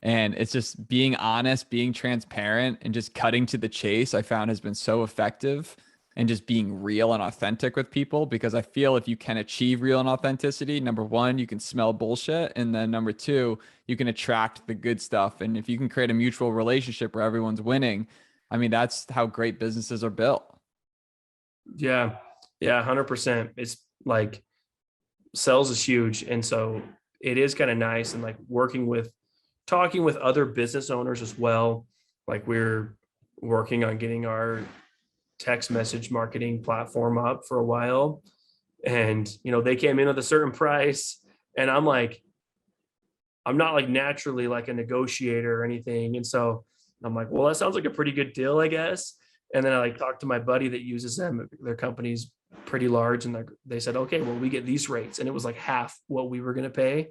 Speaker 1: And it's just being honest, being transparent, and just cutting to the chase, I found has been so effective, and just being real and authentic with people. Because I feel if you can achieve real and authenticity, number one, you can smell bullshit. And then number two, you can attract the good stuff. And if you can create a mutual relationship where everyone's winning, I mean, that's how great businesses are built.
Speaker 2: Yeah. Yeah. 100%. It's like sales is huge. And so it is kind of nice. And like talking with other business owners as well. Like we're working on getting our text message marketing platform up for a while. And, they came in with a certain price, and I'm not like naturally like a negotiator or anything. And so I'm like, well, that sounds like a pretty good deal, I guess. And then I like talked to my buddy that uses them. Their company's pretty large, and they said, okay, well, we get these rates. And it was like half what we were going to pay.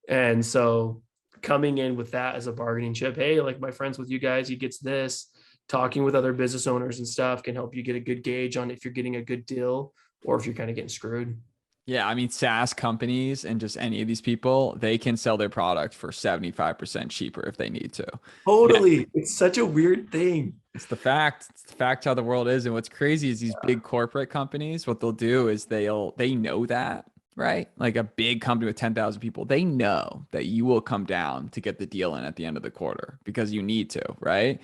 Speaker 2: And so coming in with that as a bargaining chip, hey, like my friends with you guys, he gets this. Talking with other business owners and stuff can help you get a good gauge on if you're getting a good deal or if you're kind of getting screwed.
Speaker 1: Yeah, I mean, SaaS companies and just any of these people, they can sell their product for 75% cheaper if they need to. Yeah,
Speaker 2: Totally. It's such a weird thing.
Speaker 1: it's the fact. It's the fact how the world is. And what's crazy is these big corporate companies, what they'll do is they know that, right? Like a big company with 10,000 people, they know that you will come down to get the deal in at the end of the quarter because you need to, right?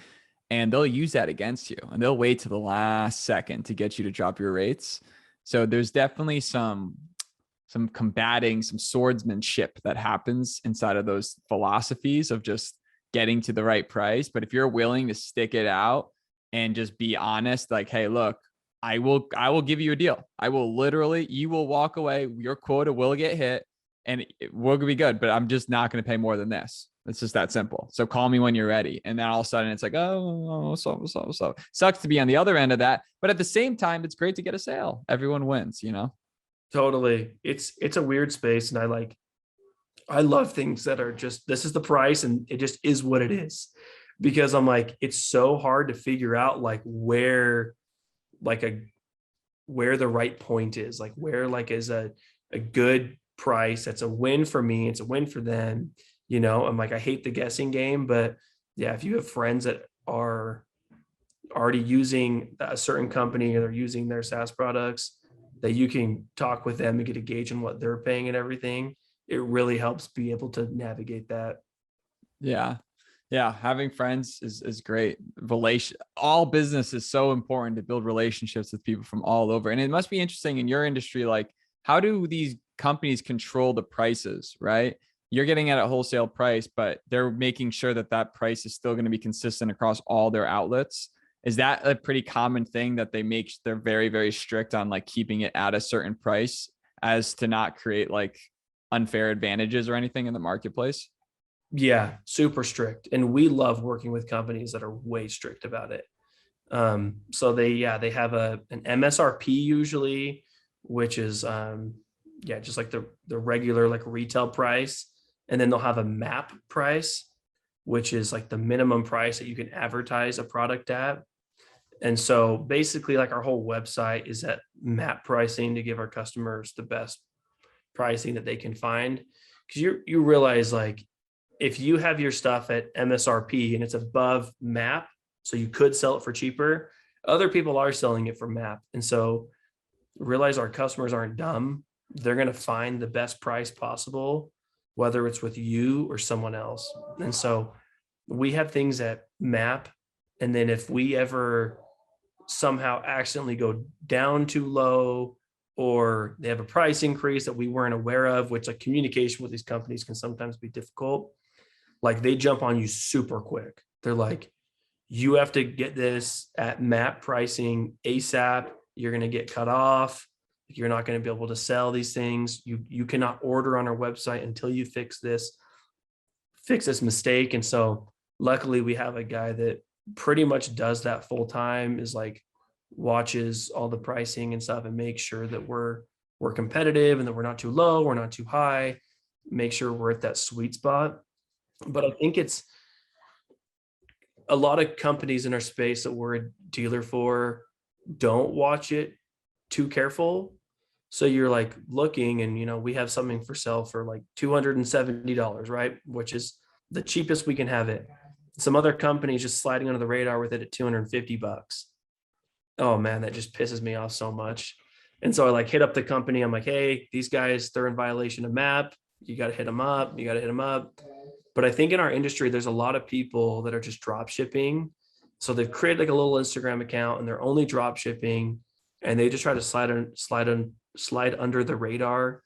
Speaker 1: And they'll use that against you, and they'll wait to the last second to get you to drop your rates. So there's definitely some combating, some swordsmanship that happens inside of those philosophies of just getting to the right price. But if you're willing to stick it out and just be honest, like, hey, look, I will give you a deal. I will literally, you will walk away, your quota will get hit, and it will be good, but I'm just not going to pay more than this. It's just that simple. So call me when you're ready. And then all of a sudden it's like, oh, so sucks to be on the other end of that. But at the same time, it's great to get a sale. Everyone wins,
Speaker 2: Totally. It's a weird space. And I love things that are just, this is the price and it just is what it is, because I'm like, it's so hard to figure out like where the right point is, like where like is a good price. That's a win for me. It's a win for them. I'm like, I hate the guessing game, but yeah, if you have friends that are already using a certain company or they're using their SaaS products, that you can talk with them and get a gauge on what they're paying and everything, it really helps be able to navigate that.
Speaker 1: Yeah. Yeah. Having friends is great. All business is so important to build relationships with people from all over. And it must be interesting in your industry. Like, how do these companies control the prices, right? You're getting at a wholesale price, but they're making sure that that price is still going to be consistent across all their outlets. Is that a pretty common thing that they're very, very strict on like keeping it at a certain price as to not create like unfair advantages or anything in the marketplace?
Speaker 2: Yeah, super strict. And we love working with companies that are way strict about it. So they have an MSRP usually, which is just like the regular like retail price. And then they'll have a MAP price, which is like the minimum price that you can advertise a product at. And so basically like our whole website is at map pricing to give our customers the best pricing that they can find. Because you realize like if you have your stuff at MSRP and it's above map, so you could sell it for cheaper, other people are selling it for map. And so realize our customers aren't dumb. They're going to find the best price possible, whether it's with you or someone else. And so we have things at map. And then if we ever somehow accidentally go down too low, or they have a price increase that we weren't aware of, which like communication with these companies can sometimes be difficult. Like they jump on you super quick. They're like, you have to get this at map pricing ASAP. You're going to get cut off. You're not going to be able to sell these things. You cannot order on our website until you fix this mistake. And so luckily we have a guy that pretty much does that full time, is like watches all the pricing and stuff and make sure that we're competitive and that we're not too low, we're not too high, make sure we're at that sweet spot. But I think it's a lot of companies in our space that we're a dealer for don't watch it too careful. So you're like looking and, you know, we have something for sale for like $270, right? Which is the cheapest we can have it. Some other companies just sliding under the radar with it at $250. Oh man, that just pisses me off so much. And so I like hit up the company. I'm like, hey, these guys, they're in violation of MAP. You got to hit them up. You got to hit them up. But I think in our industry, there's a lot of people that are just drop shipping. So they've created like a little Instagram account and they're only drop shipping, and they just try to slide under the radar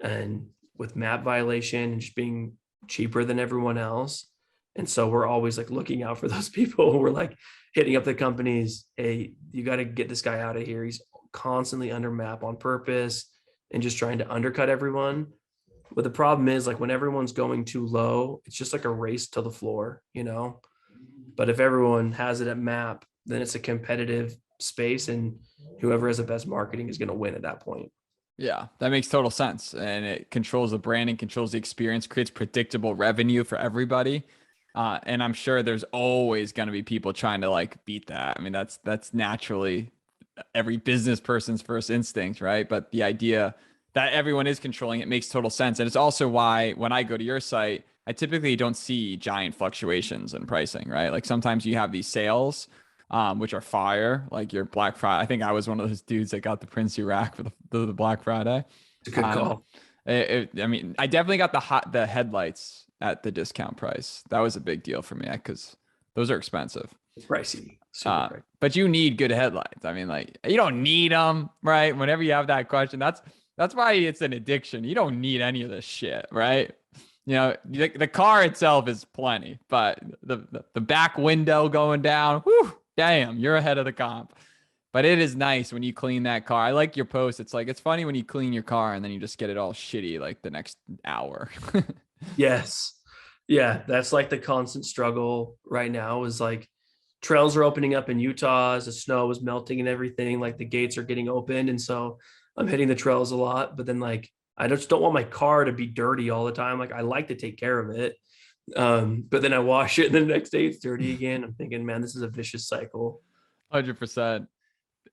Speaker 2: and with MAP violation and just being cheaper than everyone else. And so we're always like looking out for those people. We're like hitting up the companies. Hey, you got to get this guy out of here. He's constantly under MAP on purpose and just trying to undercut everyone. But the problem is like when everyone's going too low, it's just like a race to the floor, you know? But if everyone has it at MAP, then it's a competitive space and whoever has the best marketing is going to win at that point.
Speaker 1: Yeah, that makes total sense. And it controls the branding, controls the experience, creates predictable revenue for everybody. And I'm sure there's always going to be people trying to like beat that. I mean, that's naturally every business person's first instinct, right? But the idea that everyone is controlling it makes total sense. And it's also why when I go to your site, I typically don't see giant fluctuations in pricing, right? Like sometimes you have these sales, which are fire, like your Black Friday. I think I was one of those dudes that got the Princey rack for the Black Friday.
Speaker 2: It's a good call.
Speaker 1: I mean, I definitely got the headlights at the discount price. That was a big deal for me because those are expensive.
Speaker 2: It's pricey. Super pricey.
Speaker 1: But you need good headlights. I mean, like you don't need them, right? Whenever you have that question, that's why it's an addiction. You don't need any of this shit, right? You know, the car itself is plenty, but the back window going down, whew, damn, you're ahead of the comp. But it is nice when you clean that car. I like your post. It's like, it's funny when you clean your car and then you just get it all shitty like the next hour.
Speaker 2: Yes. Yeah. That's like the constant struggle right now is like trails are opening up in Utah as the snow is melting and everything. Like the gates are getting opened. And so I'm hitting the trails a lot, but then like, I just don't want my car to be dirty all the time. Like I like to take care of it. But then I wash it and the next day it's dirty again. I'm thinking, man, this is a vicious cycle.
Speaker 1: 100%.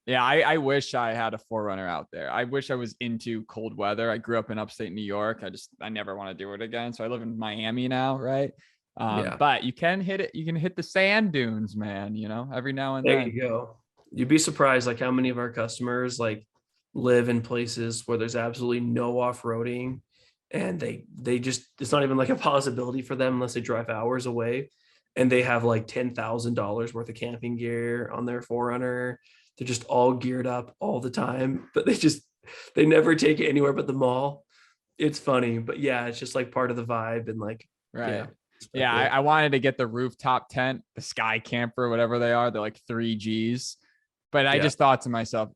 Speaker 1: Yeah, I wish I had a 4Runner out there. I wish I was into cold weather. I grew up in upstate New York. I never want to do it again. So I live in Miami now, right? But you can hit it. You can hit the sand dunes, man, you know, every now and then.
Speaker 2: There you go. You'd be surprised like how many of our customers like live in places where there's absolutely no off-roading and they just, it's not even like a possibility for them unless they drive hours away, and they have like $10,000 worth of camping gear on their 4Runner. They're just all geared up all the time, but they never take it anywhere but the mall. It's funny, but yeah, it's just like part of the vibe and like,
Speaker 1: right. Yeah. I wanted to get the rooftop tent, the sky camper, whatever they are. They're like 3Gs. But I just thought to myself,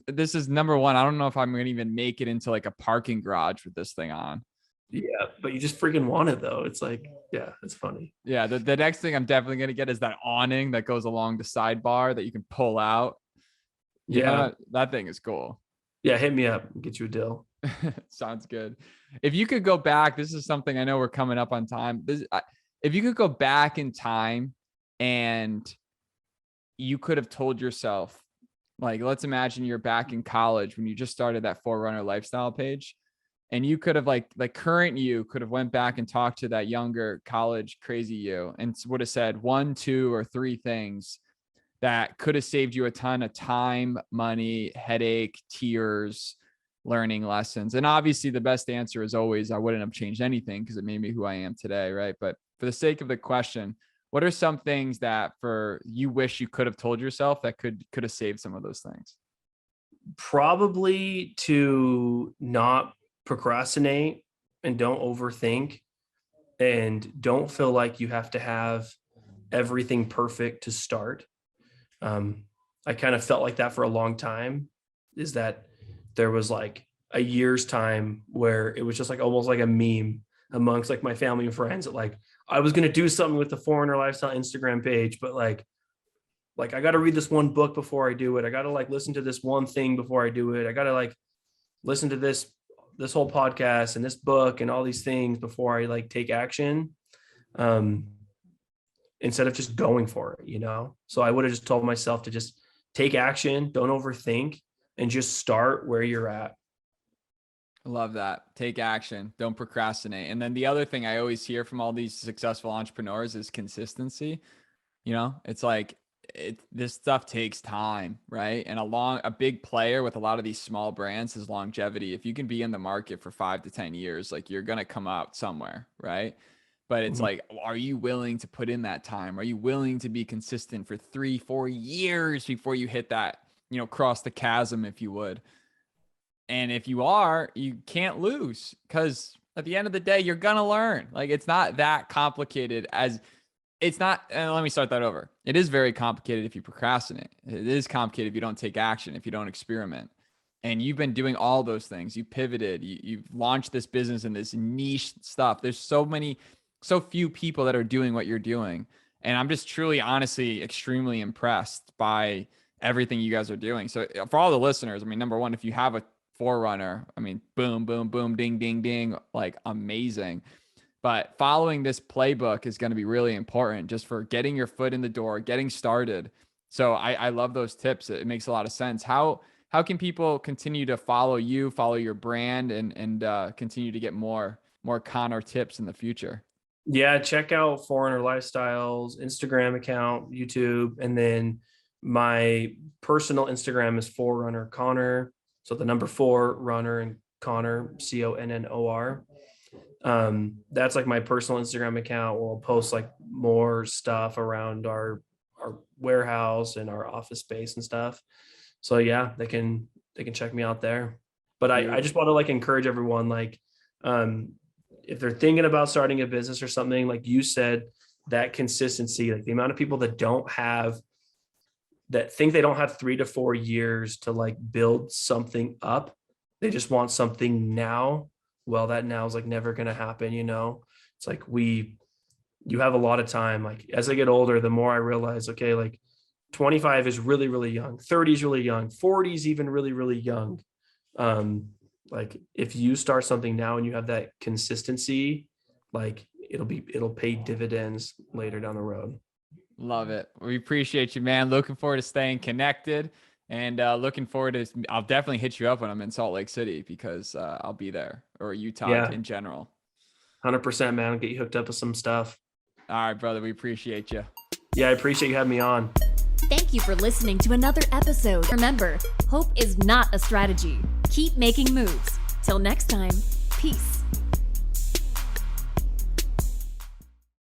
Speaker 1: this is number one. I don't know if I'm going to even make it into like a parking garage with this thing on.
Speaker 2: Yeah, but you just freaking want it though. It's like, yeah, it's funny.
Speaker 1: Yeah. The next thing I'm definitely going to get is that awning that goes along the sidebar that you can pull out. Yeah, that thing is cool.
Speaker 2: Yeah, hit me up, get you a deal.
Speaker 1: Sounds good. If you could go back, this is something I know we're coming up on time. If you could go back in time and you could have told yourself, like, let's imagine you're back in college when you just started that 4Runner lifestyle page, and you could have like current you could have went back and talked to that younger college crazy you and would have said 1, 2, or 3 things that could have saved you a ton of time, money, headache, tears, learning lessons. And obviously the best answer is always, I wouldn't have changed anything because it made me who I am today. Right. But for the sake of the question, what are some things that for you wish you could have told yourself that could have saved some of those things?
Speaker 2: Probably to not procrastinate and don't overthink and don't feel like you have to have everything perfect to start. I kind of felt like that for a long time, is that there was like a year's time where it was just like almost like a meme amongst like my family and friends that like I was going to do something with the 4Runner lifestyle Instagram page, but like I got to read this one book before I do it. I got to like listen to this one thing before I do it. I got to like listen to this whole podcast and this book and all these things before I like take action. Instead of just going for it, So I would have just told myself to just take action, don't overthink, and just start where you're at.
Speaker 1: I love that. Take action, don't procrastinate. And then the other thing I always hear from all these successful entrepreneurs is consistency. It's like this stuff takes time, right? And a big player with a lot of these small brands is longevity. If you can be in the market for 5 to 10 years, like you're going to come out somewhere, right? But it's like, are you willing to put in that time? Are you willing to be consistent for 3-4 years before you hit that, cross the chasm, if you would? And if you are, you can't lose, because at the end of the day, you're going to learn. Like, it's not that complicated and let me start that over. It is very complicated if you procrastinate. It is complicated if you don't take action, if you don't experiment. And you've been doing all those things. You pivoted, you've launched this business and this niche stuff. There's so few people that are doing what you're doing. And I'm just truly, honestly, extremely impressed by everything you guys are doing. So for all the listeners, I mean, number one, if you have a 4Runner, I mean, boom, boom, boom, ding, ding, ding, like amazing. But following this playbook is going to be really important just for getting your foot in the door, getting started. So I love those tips. It makes a lot of sense. How can people continue to follow you, follow your brand, and continue to get more Connor tips in the future?
Speaker 2: Yeah, check out 4Runner Lifestyles Instagram account, YouTube, and then my personal Instagram is 4Runner Connor. So the number 4Runner and Connor, CONNOR. That's like my personal Instagram account. We'll post like more stuff around our warehouse and our office space and stuff. So yeah, they can check me out there. But I just want to like encourage everyone, like, if they're thinking about starting a business or something, like you said, that consistency, like the amount of people that think they don't have 3 to 4 years to like build something up. They just want something now. Well, that now is like never going to happen. It's like you have a lot of time. Like as I get older, the more I realize, okay, like 25 is really, really young. 30 is really young. 40 is even really, really young. Like if you start something now and you have that consistency, like it'll pay dividends later down the road.
Speaker 1: Love it. We appreciate you, man. Looking forward to staying connected, and looking forward to, I'll definitely hit you up when I'm in Salt Lake City, because I'll be there, or Utah in general.
Speaker 2: 100%, man. I'll get you hooked up with some stuff.
Speaker 1: All right, brother. We appreciate you.
Speaker 2: Yeah, I appreciate you having me on.
Speaker 3: Thank you for listening to another episode. Remember, hope is not a strategy. Keep making moves. Till next time, peace.